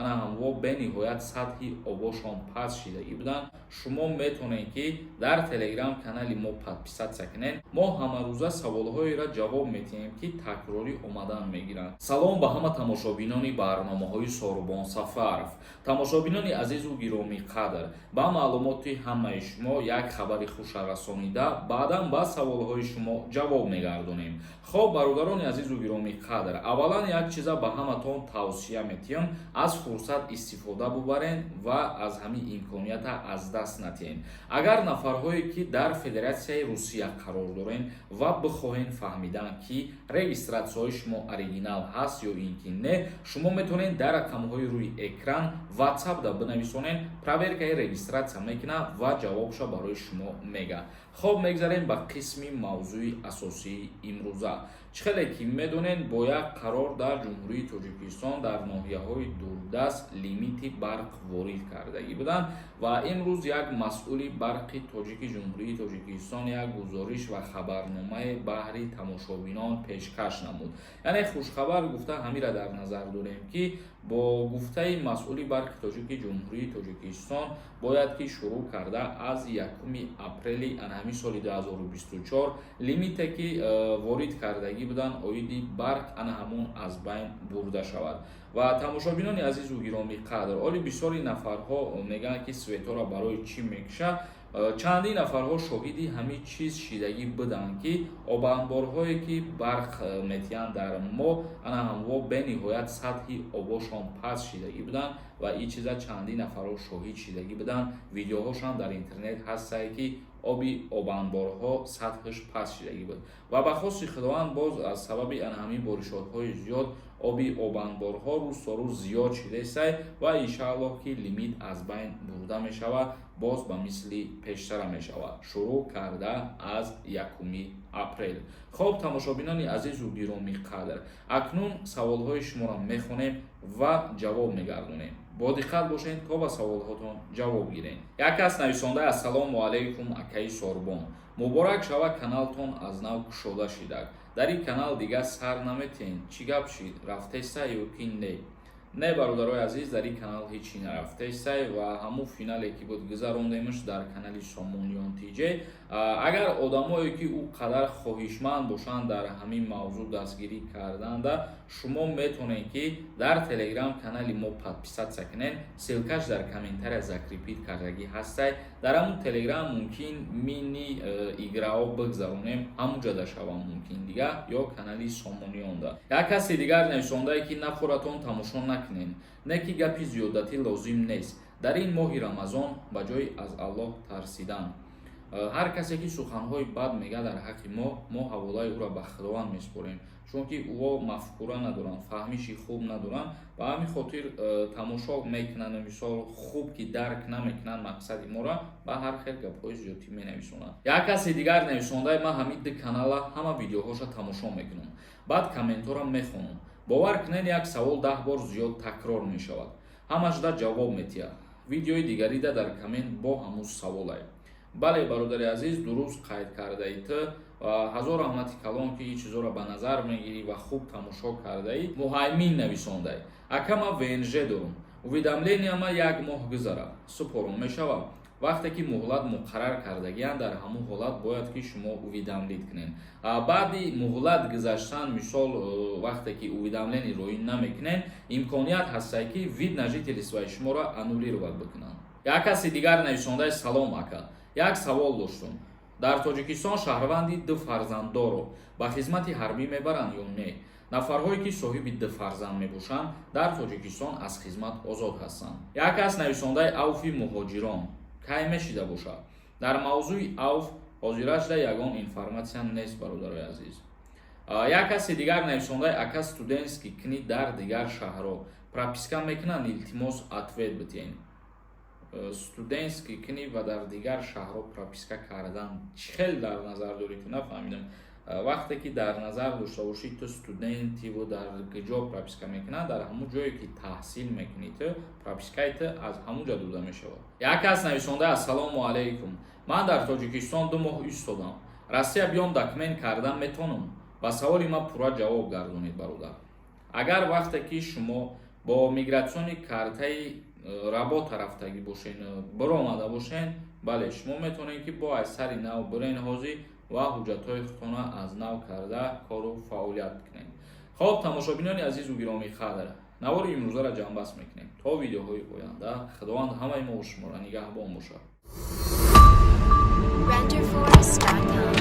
ана ҳамво бениҳоят сатҳи обошон паст шидагӣ буданд. шумо метавонед ки дар телеграм канали мо подписатсия кунед. мо ҳамарӯза саволҳоеро ҷавоб медиҳем ки такрорӣ омадан мегиранд. салом ба ҳама тамошобинони барномаҳои Сорубон Сафаров. тамошобинони азизу гиромӣ қадр, ба маълумоти ҳамаи шумо як хабари хуша расонида баъдан ба саволҳои шумо ҷавоб мегардонем. хоб бародарони азизу гиромӣ қадр, аввалан як чиза ба ҳаматон тавсия метиҳам, аз фурсат истифода бубарен ва аз ҳамин имконията аз даст натиҳем. агар нафарҳое ки дар Федератсияи Русия қарор дорен ва бихоҳен фаҳмидан ки регистратсияҳои шумо оригинал ҳаст ё ин ки не, шумо метавонед дар рақамҳои рӯи экран ватсапда бинависонед, проверкаи регистратсия мекунад ва ҷавобша барои шумо мега. хоб мегзарем ба қисми мавзӯи асосии имрӯза. чӣ хеле ки медонед, бо як қарор дар ҷумҳурии Тоҷикистон дар ноҳияҳои дурдаст лимити барқ ворид кардагӣ буданд ва имрӯз як масъули барқи тоҷики ҷумҳурии Тоҷикистон як гузориш ва хабарномаи баҳри тамошобинон пешкаш намуд. яъне хушхабар гуфта ҳамира дар назар дорем ки бо гуфтаи масъули барқи тоҷики ҷумҳурии Тоҷикистон бояд ки шурӯъ карда аз 1 апрели ҳамин соли 2024 лимите ки ворид кардагӣ буданд оиди барқ ана ҳамон аз байн бурда шавад. ва тамошобинони азизу гиромӣ қадр, оли бисёри нафарҳо мегӯянд ки светора барои чӣ мекуша. чандин нафарҳо шоҳиди ҳамин чиз шидагӣ буданд ки обанборҳое ки барқ метиҳанд дар мо ана ҳамво бениҳоят сатҳи обошон паст шидагӣ буданд ва ин чиза чандин нафарҳо шоҳид шидагӣ буданд. видеоҳошон дар интернет ҳастае ки оби обанборҳо сатҳаш паст шидагӣ буд ва ба хоси худованд боз аз сабаби ана ҳамин боришотҳои зиёд оби обанборҳо рӯз то рӯз зиёд шидасай ва иншааллоҳ ки лимит аз байн бурда мешавад, боз ба мисли пештара мешавад, шурӯъ карда аз 1 апрел. хоб тамошобинони азизу гиромӣ қадр, акнун саволҳои шуморо мехонем ва ҷавоб мегардонем. бо диққат бошед то ба саволҳотон ҷавоб гирем. як кас нависонда ассалому алайкум акаи Сорубон, муборак шава каналтон аз нав кушода шидак. дар ин канал дигар сар наметиҳем. чӣ гап шид, рафтестай ё ки не? не бародарои азиз, дар ин канал ҳечи нарафтестай ва ҳамун финале ки буд гузарондемаш дар канали Сомониён ТJ. агар одамое ки ӯ қадар хоҳишманд бошанд дар ҳамин мавзӯъ дастгирӣ карданда, шумо метавонед ки дар телеграм канали мо подписатсия кунед. силкаш дар комментария закрепит кардагӣ ҳастай. дар ҳамун телеграм мумкин мини играҳо бигзаронем, ҳамунҷа да шавам мумкин дигар ё канали Сомониёнда. як каси дигар нависондае ки нафоратон тамошо накунед, не ки гапи зиёдатӣ лозим нест. дар ин моҳи рамазон ба ҷои аз Аллоҳ тарсидан, ҳар касе ки суханҳои бад мегӯяд дар ҳаққи мо ҳаволаи ӯро ба худованд меспорем, чунки ӯҳо мафкура надоранд, фаҳмиши хуб надоранд. ба ҳамин хотир тамошо мекунанд, мисол хуб ки дарк намекунанд мақсади моро, ба ҳар хел гапҳои зиёдӣ менависонанд. як каси дигар нависондаи ман ҳамин ду канала ҳама видеоҳоша тамошо мекунам, баъд комментҳоро мехонам. бовар кунед, як савол 10 бор зиёд такрор мешавад, ҳамашда ҷавоб метиҳад. видеои дигарида дар коммент бо ҳамун саволай. бале бародари азиз, дуруст қайд кардаи ту ва ҳазор раҳмати калон ки ин чизоро ба назар мегирӣ ва хуб тамошо кардаи. муҳаймин нависондай, акама ВНЖ дорум, уведомленияма 1 моҳ гузара, супорон мешавад. вақте ки муҳлат муқаррар кардагиянд, дар ҳамун ҳолат бояд ки шумо уведомлит кунед. баъди муҳлат гузаштан, мисол вақте ки уведомлени роин намекунед, имконият ҳастае ки вид на жители свои шуморо аннулировать бикунанд. як каси дигар нависондаи салом ака, як савол доштум. дар Тоҷикистон шаҳрванди 2 фарзанддоро ба хизмати ҳарбӣ мебаранд ё не? нафарҳое ки соҳиби 2 фарзанд мебошанд дар Тоҷикистон аз хизмат озод ҳастанд. як кас нависондаи авфи муҳоҷирон кай мешида бошад? дар мавзӯи авф ҳозирашда ягон информатсия нест бародарои азиз. як каси дигар нависондаи ака студентский кни дар дигар шаҳрҳо прописка мекунанд, илтимос ответ битиҳем. студентский кни ва дар дигар шаҳрҳо прописка кардан чӣ хел дар назар доред? нафаҳмидам. вақте ки дар назар дошта бошед ту студенти ва дар куҷо прописка мекунад, дар ҳамун ҷое ки таҳсил мекунӣ ту, пропискаи ту аз ҳамунҷа дода мешавад. як кас нависонда ассалому алайкум, ман дар Тоҷикистон 2 моҳ истодам, Россия биём документ кардан метавонам? ба саволи ман пурра ҷавоб гардонед бародар. агар вақте ки шумо бо мигратсиони картаи работа рафтагӣ бошен, биромада бошен, бале шумо метавонед ки бо асари нав бирен ҳозӣ ва ҳуҷҷатҳои худтона аз нав карда кору фаъолият кунед. хоб тамошобинони азизу гиромии қадр, навори имрӯзаро ҷамъбаст мекунем. То видеоҳои оянда худованд ҳамаи мо шуморо нигаҳбон бошад. Renderforest.com